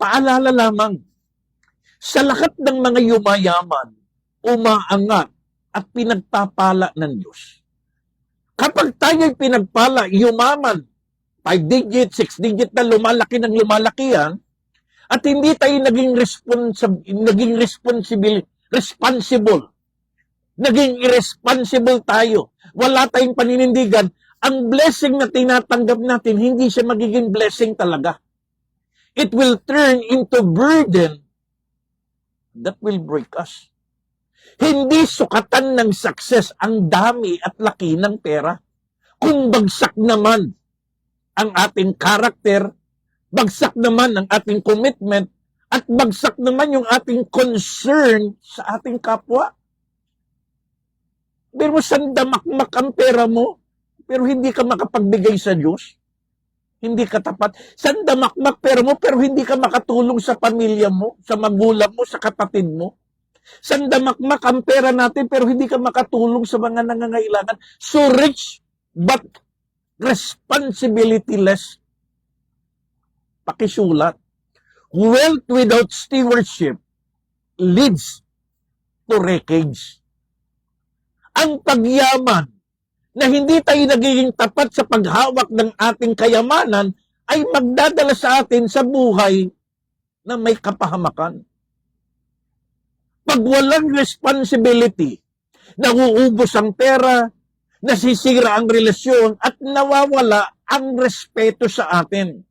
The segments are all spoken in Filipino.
Paalala lamang, sa lahat ng mga yumayaman, umaangat at pinagpapala ng Diyos. Kapag tayo'y pinagpala, yumaman, 5 digit, 6 digit na lumalaki ng lumalaki yan, at hindi tayo naging responsible, naging irresponsible tayo, wala tayong paninindigan, ang blessing na tinatanggap natin, hindi siya magiging blessing talaga. It will turn into burden that will break us. Hindi sukatan ng success ang dami at laki ng pera. Kung bagsak naman ang ating karakter, bagsak naman ang ating commitment, at bagsak naman yung ating concern sa ating kapwa. Pero sandamakmak ang pera mo, pero hindi ka makapagbigay sa Diyos. Hindi ka tapat. Sandamakmak pera mo, pero hindi ka makatulong sa pamilya mo, sa magulang mo, sa kapatid mo. Sandamakmak ang pera natin, pero hindi ka makatulong sa mga nangangailangan. So rich, but responsibility-less. Pakisulat. Wealth without stewardship leads to wreckage. Ang pagyaman na hindi tayo nagiging tapat sa paghawak ng ating kayamanan ay magdadala sa atin sa buhay na may kapahamakan. Pag walang responsibility, nauubos ang pera, nasisira ang relasyon, at nawawala ang respeto sa atin.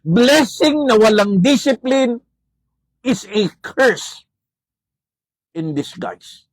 Blessing na walang discipline is a curse in disguise.